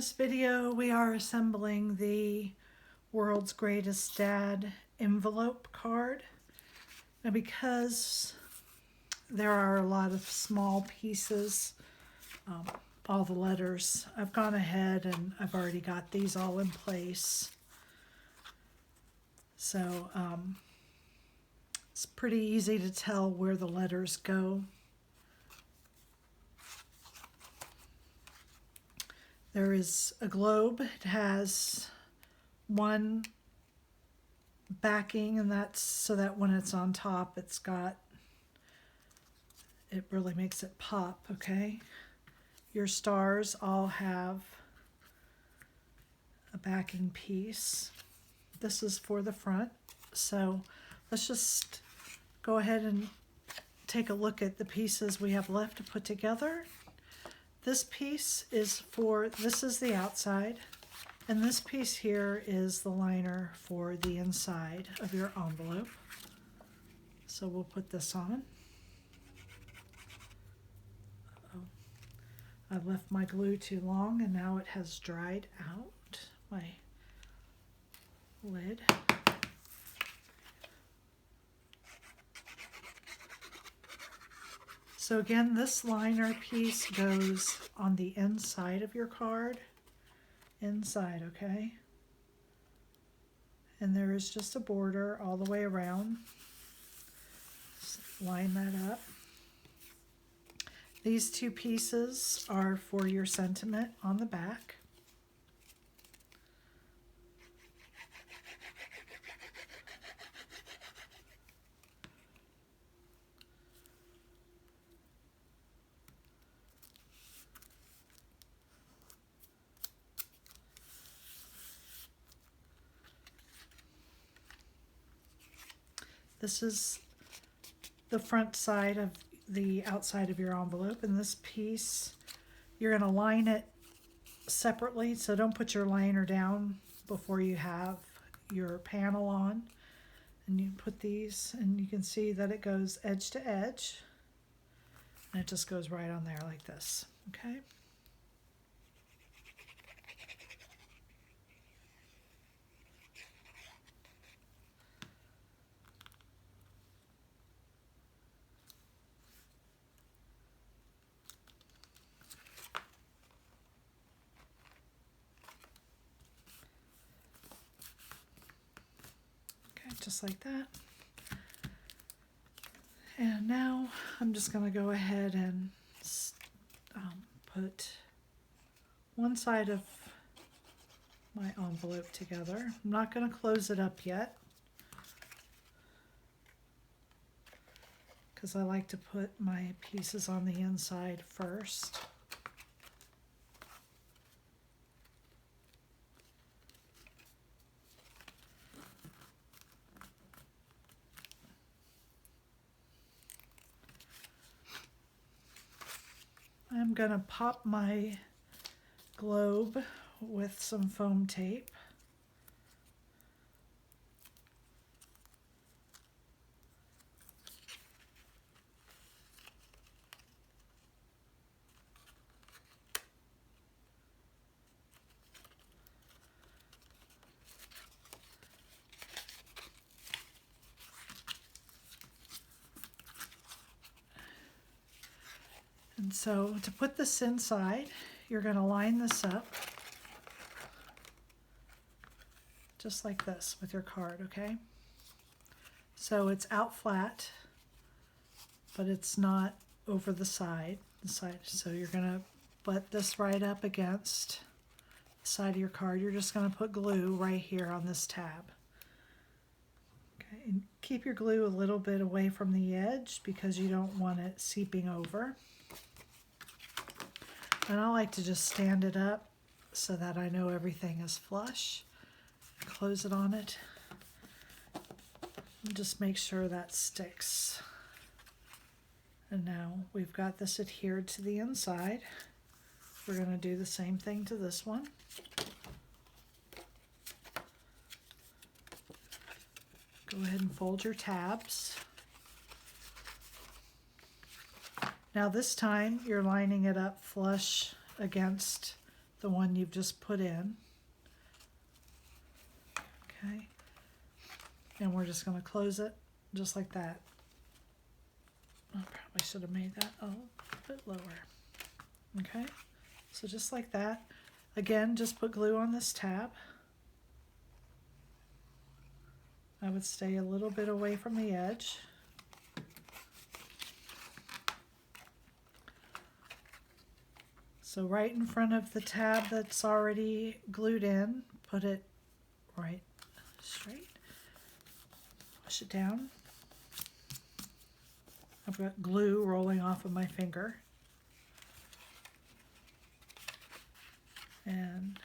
In this video, we are assembling the World's Greatest Dad envelope card. Now, because there are a lot of small pieces, all the letters, I've gone ahead and I've already got these all in place. So it's pretty easy to tell where the letters go. There is a globe. It has one backing, and that's so that when it's on top, it really makes it pop, okay? Your stars all have a backing piece. This is for the front. So let's just go ahead and take a look at the pieces we have left to put together. This piece is this is the outside, and this piece here is the liner for the inside of your envelope. So we'll put this on. I've left my glue too long and now it has dried out, my lid. So again, this liner piece goes on the inside of your card. Inside, okay? And there is just a border all the way around. Just line that up. These two pieces are for your sentiment on the back. This is the front side of the outside of your envelope, and this piece, you're going to line it separately, so don't put your liner down before you have your panel on. And you put these, and you can see that it goes edge to edge, and it just goes right on there like this, okay? Just like that. And now I'm just going to go ahead and put one side of my envelope together. I'm not going to close it up yet because I like to put my pieces on the inside first. I'm going to pop my globe with some foam tape. And so to put this inside, you're going to line this up just like this with your card, okay? So it's out flat, but it's not over the side. So you're going to put this right up against the side of your card. You're just going to put glue right here on this tab. Okay, and keep your glue a little bit away from the edge because you don't want it seeping over. And I like to just stand it up so that I know everything is flush. Close it on it. And just make sure that sticks. And now we've got this adhered to the inside. We're going to do the same thing to this one. Go ahead and fold your tabs. Now this time you're lining it up flush against the one you've just put in. Okay. And we're just going to close it just like that. I probably should have made that a little bit lower. Okay. So just like that. Again, just put glue on this tab. I would stay a little bit away from the edge. So right in front of the tab that's already glued in, put it right straight. Push it down. I've got glue rolling off of my finger. And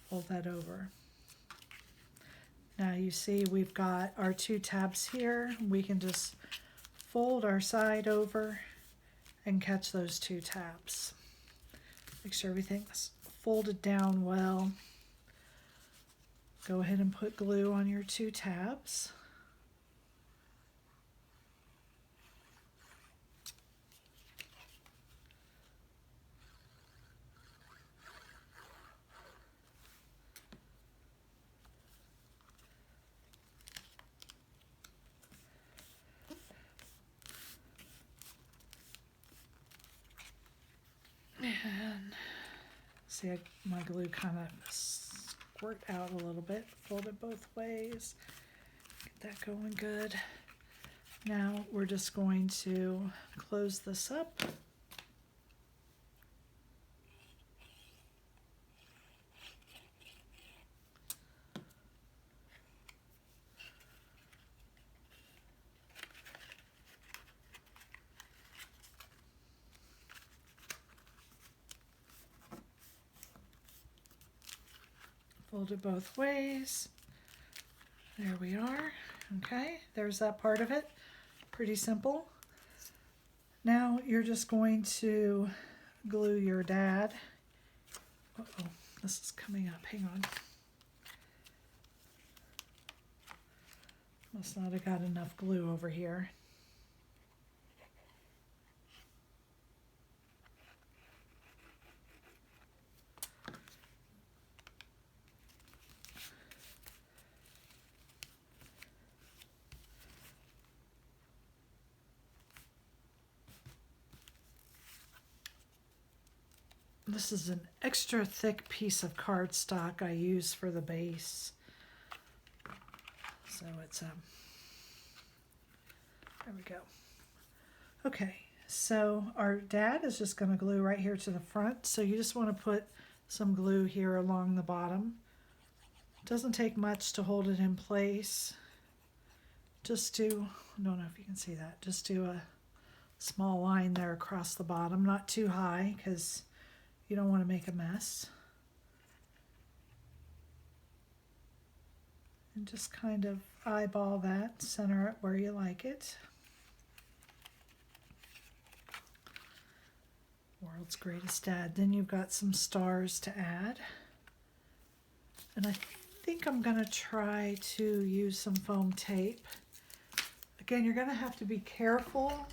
fold that over. Now you see we've got our two tabs here. We can just fold our side over and catch those two tabs. Make sure everything's folded down well. Go ahead and put glue on your two tabs. And see, my glue kind of squirt out a little bit. Fold it both ways. Get that going good. Now we're just going to close this up. Fold it both ways. There we are. Okay, there's that part of it. Pretty simple. Now you're just going to glue your dad. Uh-oh, this is coming up. Hang on. Must not have got enough glue over here. This is an extra thick piece of cardstock I use for the base. So it's there we go. Okay, so our dad is just going to glue right here to the front. So you just want to put some glue here along the bottom. It doesn't take much to hold it in place. Just do, I don't know if you can see that, just do a small line there across the bottom, not too high because you don't want to make a mess. And just kind of eyeball that, center it where you like it. World's greatest dad. Then you've got some stars to add. And I think I'm going to try to use some foam tape. Again, you're going to have to be careful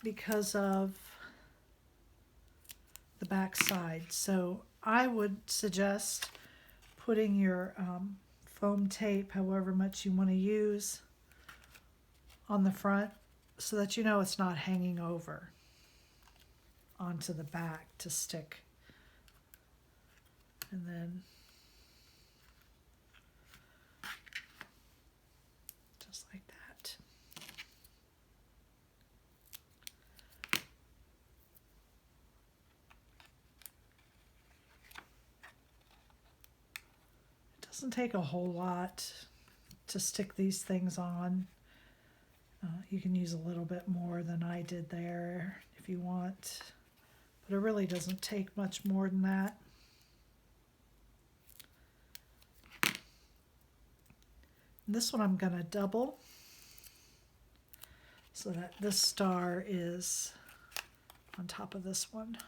because of the back side. So I would suggest putting your foam tape, however much you want to use, on the front so that you know it's not hanging over onto the back to stick. And then just like that. It doesn't take a whole lot to stick these things on. You can use a little bit more than I did there if you want, but it really doesn't take much more than that. And this one I'm going to double so that this star is on top of this one.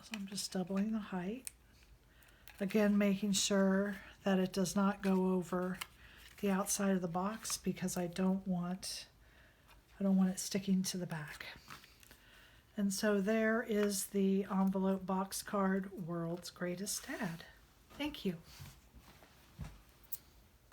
So I'm just doubling the height. Again, making sure that it does not go over the outside of the box because I don't want it sticking to the back. And so there is the envelope box card, World's Greatest Dad. Thank you.